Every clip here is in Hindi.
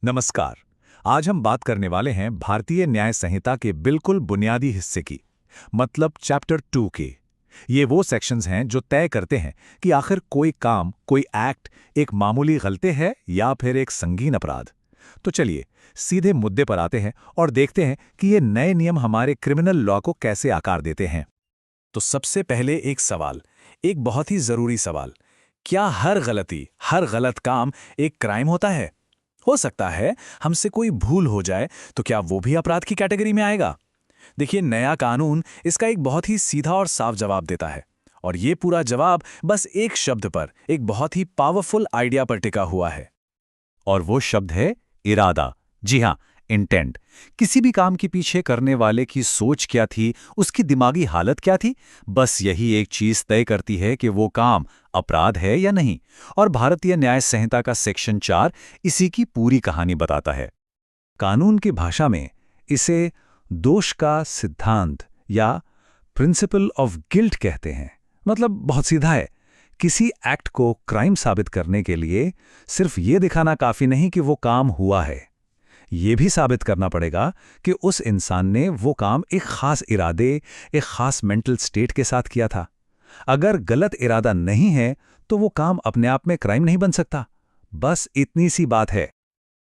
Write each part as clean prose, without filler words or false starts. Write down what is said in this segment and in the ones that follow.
नमस्कार। आज हम बात करने वाले हैं भारतीय न्याय संहिता के बिल्कुल बुनियादी हिस्से की, मतलब चैप्टर 2 के। ये वो सेक्शंस हैं जो तय करते हैं कि आखिर कोई काम, कोई एक्ट एक मामूली गलती है या फिर एक संगीन अपराध। तो चलिए सीधे मुद्दे पर आते हैं और देखते हैं कि ये नए नियम हमारे क्रिमिनल लॉ को कैसे आकार देते हैं। तो सबसे पहले एक सवाल, एक बहुत ही जरूरी सवाल। क्या हर गलती, हर गलत काम एक क्राइम होता है? हो सकता है हमसे कोई भूल हो जाए, तो क्या वो भी अपराध की कैटेगरी में आएगा? देखिए, नया कानून इसका एक बहुत ही सीधा और साफ जवाब देता है। और ये पूरा जवाब बस एक शब्द पर, एक बहुत ही पावरफुल आइडिया पर टिका हुआ है। और वो शब्द है इरादा। जी हाँ, इंटेंट। किसी भी काम के पीछे करने वाले की सोच क्या थी, उसकी दिमागी हालत क्या थी, बस यही एक चीज तय करती है कि वो काम अपराध है या नहीं। और भारतीय न्याय संहिता का सेक्शन 4 इसी की पूरी कहानी बताता है। कानून की भाषा में इसे दोष का सिद्धांत या प्रिंसिपल ऑफ गिल्ट कहते हैं। मतलब बहुत सीधा है। किसी एक्ट को क्राइम साबित करने के लिए सिर्फ ये दिखाना काफी नहीं कि वो काम हुआ है, ये भी साबित करना पड़ेगा कि उस इंसान ने वो काम एक खास इरादे, एक खास मेंटल स्टेट के साथ किया था। अगर गलत इरादा नहीं है तो वो काम अपने आप में क्राइम नहीं बन सकता। बस इतनी सी बात है।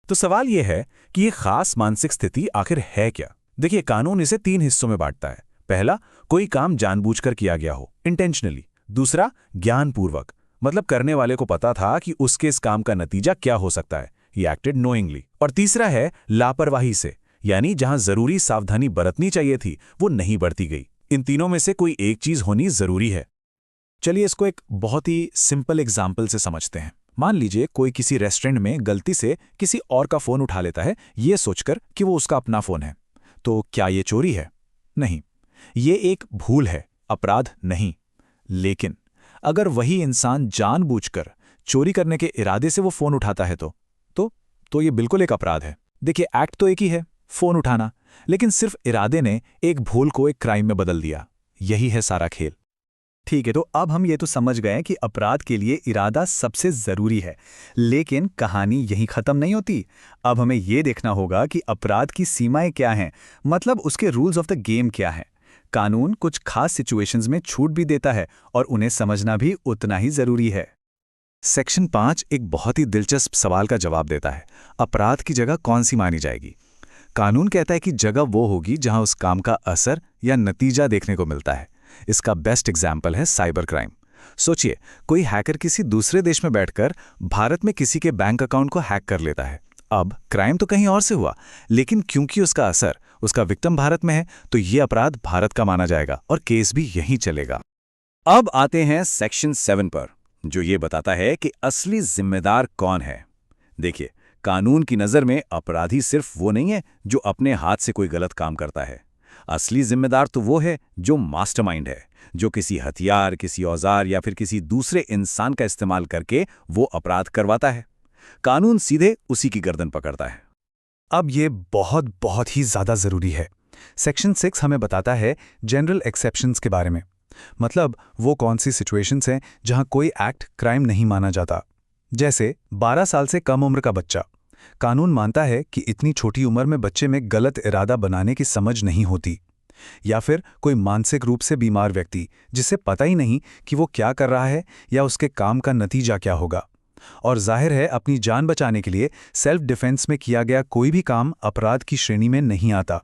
तो सवाल यह है कि ये खास मानसिक स्थिति आखिर है क्या? देखिए, कानून इसे 3 हिस्सों में बांटता है। पहला, कोई काम जानबूझकर किया गया हो, इंटेंशनली। दूसरा, ज्ञानपूर्वक, मतलब करने वाले को पता था कि उसके इस काम का नतीजा क्या हो सकता है, ही एक्टेड नोइंगली। और तीसरा है लापरवाही से, यानी जहां जरूरी सावधानी बरतनी चाहिए थी वो नहीं बरती गई। इन तीनों में से कोई एक चीज होनी जरूरी है। चलिए इसको एक बहुत ही सिंपल एग्जाम्पल से समझते हैं। मान लीजिए कोई किसी रेस्टोरेंट में गलती से किसी और का फोन उठा लेता है, ये सोचकर कि वो उसका अपना फोन है। तो क्या ये चोरी है? नहीं, ये एक भूल है, अपराध नहीं। लेकिन अगर वही इंसान जानबूझकर चोरी करने के इरादे से वो फोन उठाता है तो ये बिल्कुल एक अपराध है। देखिए, एक्ट तो एक ही है, फोन उठाना, लेकिन सिर्फ इरादे ने एक भूल को एक क्राइम में बदल दिया। यही है सारा खेल। ठीक है, तो अब हम ये तो समझ गए कि अपराध के लिए इरादा सबसे जरूरी है। लेकिन कहानी यहीं खत्म नहीं होती। अब हमें ये देखना होगा कि अपराध की सीमाएं क्या हैं, मतलब उसके रूल्स ऑफ द गेम क्या हैं। कानून कुछ खास सिचुएशंस में छूट भी देता है और उन्हें समझना भी उतना ही जरूरी है। सेक्शन 5 एक बहुत ही दिलचस्प सवाल का जवाब देता है। अपराध की जगह कौन सी मानी जाएगी? कानून कहता है कि जगह वो होगी जहां उस काम का असर या नतीजा देखने को मिलता है। इसका बेस्ट एग्जाम्पल है साइबर क्राइम। सोचिए, कोई हैकर किसी दूसरे देश में बैठकर भारत में किसी के बैंक अकाउंट को हैक कर लेता है। अब क्राइम तो कहीं और से हुआ, लेकिन क्योंकि उसका असर, उसका विक्टिम भारत में है, तो ये अपराध भारत का माना जाएगा और केस भी यहीं चलेगा। अब आते हैं सेक्शन 7 पर, जो ये बताता है कि असली जिम्मेदार कौन है। देखिए, कानून की नज़र में अपराधी सिर्फ वो नहीं है जो अपने हाथ से कोई गलत काम करता है। असली जिम्मेदार तो वो है जो मास्टरमाइंड है, जो किसी हथियार, किसी औजार या फिर किसी दूसरे इंसान का इस्तेमाल करके वो अपराध करवाता है। कानून सीधे उसी की गर्दन पकड़ता है। अब ये बहुत बहुत ही ज़्यादा ज़रूरी है। सेक्शन 6 हमें बताता है जनरल एक्सेप्शंस के बारे में। मतलब वो कौन सी सिचुएशंस हैं जहां कोई एक्ट क्राइम नहीं माना जाता। जैसे 12 साल से कम उम्र का बच्चा। कानून मानता है कि इतनी छोटी उम्र में बच्चे में गलत इरादा बनाने की समझ नहीं होती। या फिर कोई मानसिक रूप से बीमार व्यक्ति जिसे पता ही नहीं कि वो क्या कर रहा है या उसके काम का नतीजा क्या होगा। और जाहिर है, अपनी जान बचाने के लिए सेल्फ डिफेंस में किया गया कोई भी काम अपराध की श्रेणी में नहीं आता।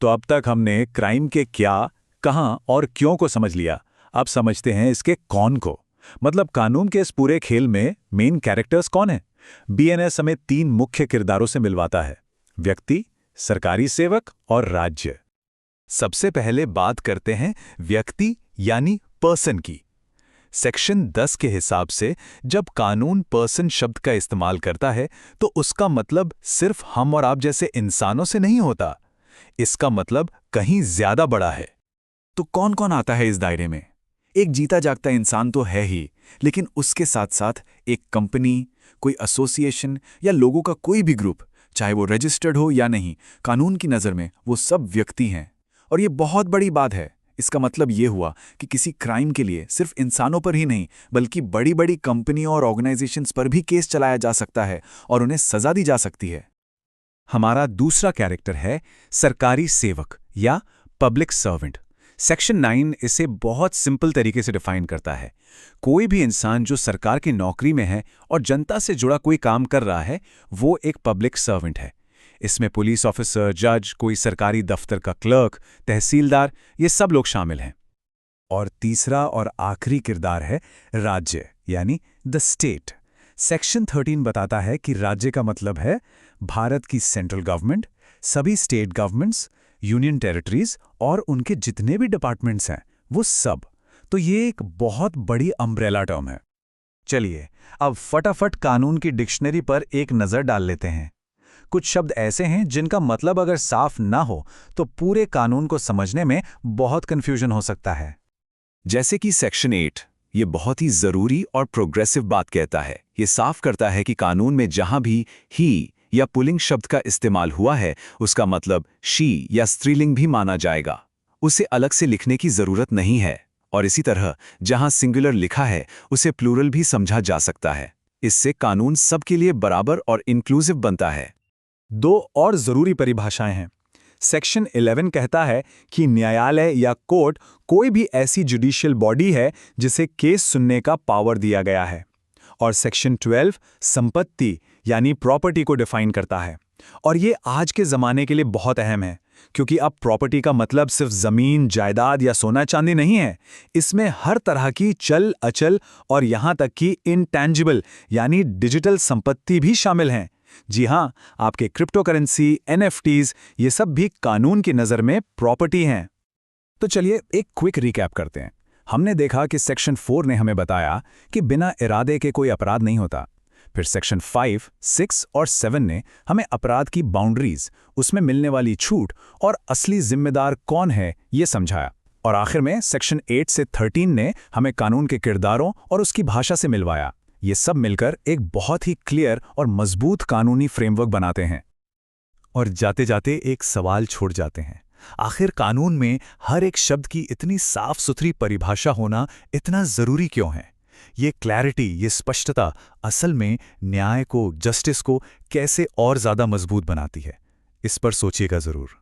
तो अब तक हमने क्राइम के क्या, कहां और क्यों को समझ लिया। अब समझते हैं इसके कौन को। मतलब कानून के इस पूरे खेल में मेन कैरेक्टर्स कौन है? बीएनएस हमें 3 मुख्य किरदारों से मिलवाता है: व्यक्ति, सरकारी सेवक और राज्य। सबसे पहले बात करते हैं व्यक्ति यानी पर्सन की। सेक्शन 10 के हिसाब से जब कानून पर्सन शब्द का इस्तेमाल करता है तो उसका मतलब सिर्फ हम और आप जैसे इंसानों से नहीं होता। इसका मतलब कहीं ज्यादा बड़ा है। तो कौन कौन आता है इस दायरे में? एक जीता जागता इंसान तो है ही, लेकिन उसके साथ साथ एक कंपनी, कोई एसोसिएशन या लोगों का कोई भी ग्रुप, चाहे वो रजिस्टर्ड हो या नहीं, कानून की नज़र में वो सब व्यक्ति हैं। और ये बहुत बड़ी बात है। इसका मतलब ये हुआ कि किसी क्राइम के लिए सिर्फ इंसानों पर ही नहीं बल्कि बड़ी बड़ी कंपनियों और ऑर्गेनाइजेशंस पर भी केस चलाया जा सकता है और उन्हें सजा दी जा सकती है। हमारा दूसरा कैरेक्टर है सरकारी सेवक या पब्लिक सर्वेंट। सेक्शन 9 इसे बहुत सिंपल तरीके से डिफाइन करता है। कोई भी इंसान जो सरकार की नौकरी में है और जनता से जुड़ा कोई काम कर रहा है, वो एक पब्लिक सर्वेंट है। इसमें पुलिस ऑफिसर, जज, कोई सरकारी दफ्तर का क्लर्क, तहसीलदार, ये सब लोग शामिल हैं। और तीसरा और आखिरी किरदार है राज्य यानी द स्टेट। सेक्शन 13 बताता है कि राज्य का मतलब है भारत की सेंट्रल गवर्नमेंट, सभी स्टेट गवर्नमेंट्स, यूनियन टेरिटरीज और उनके जितने भी डिपार्टमेंट्स हैं वो सब। तो ये एक बहुत बड़ी अम्ब्रेला टर्म है। चलिए अब फटाफट कानून की डिक्शनरी पर एक नज़र डाल लेते हैं। कुछ शब्द ऐसे हैं जिनका मतलब अगर साफ ना हो तो पूरे कानून को समझने में बहुत कंफ्यूजन हो सकता है। जैसे कि सेक्शन 8, ये बहुत ही जरूरी और प्रोग्रेसिव बात कहता है। ये साफ करता है कि कानून में जहां भी ही या पुल्लिंग शब्द का इस्तेमाल हुआ है उसका मतलब शी या स्त्रीलिंग भी माना जाएगा। उसे अलग से लिखने की जरूरत नहीं है। और इसी तरह जहां सिंगुलर लिखा है उसे प्लूरल भी समझा जा सकता है। इससे कानून सबके लिए बराबर और इंक्लूसिव बनता है। दो और जरूरी परिभाषाएं हैं। सेक्शन 11 कहता है कि न्यायालय या कोर्ट कोई भी ऐसी जुडिशियल बॉडी है जिसे केस सुनने का पावर दिया गया है। और सेक्शन 12 संपत्ति यानी प्रॉपर्टी को डिफाइन करता है। और ये आज के ज़माने के लिए बहुत अहम है, क्योंकि अब प्रॉपर्टी का मतलब सिर्फ ज़मीन, जायदाद या सोना चांदी नहीं है। इसमें हर तरह की चल अचल और यहाँ तक कि इंटैंजिबल यानी डिजिटल संपत्ति भी शामिल हैं। जी हाँ, आपके क्रिप्टो करेंसी, NFTs, ये सब भी कानून की नज़र में प्रॉपर्टी हैं। तो चलिए एक क्विक रिकैप करते हैं। हमने देखा कि सेक्शन 4 ने हमें बताया कि बिना इरादे के कोई अपराध नहीं होता। फिर सेक्शन 5, 6 और 7 ने हमें अपराध की बाउंड्रीज, उसमें मिलने वाली छूट और असली जिम्मेदार कौन है ये समझाया। और आखिर में सेक्शन 8 से 13 ने हमें कानून के किरदारों और उसकी भाषा से मिलवाया। ये सब मिलकर एक बहुत ही क्लियर और मजबूत कानूनी फ्रेमवर्क बनाते हैं। और जाते जाते एक सवाल छोड़ जाते हैं, आखिर कानून में हर एक शब्द की इतनी साफ सुथरी परिभाषा होना इतना जरूरी क्यों है? ये क्लैरिटी, ये स्पष्टता असल में न्याय को, जस्टिस को कैसे और ज्यादा मजबूत बनाती है? इस पर सोचिएगा जरूर।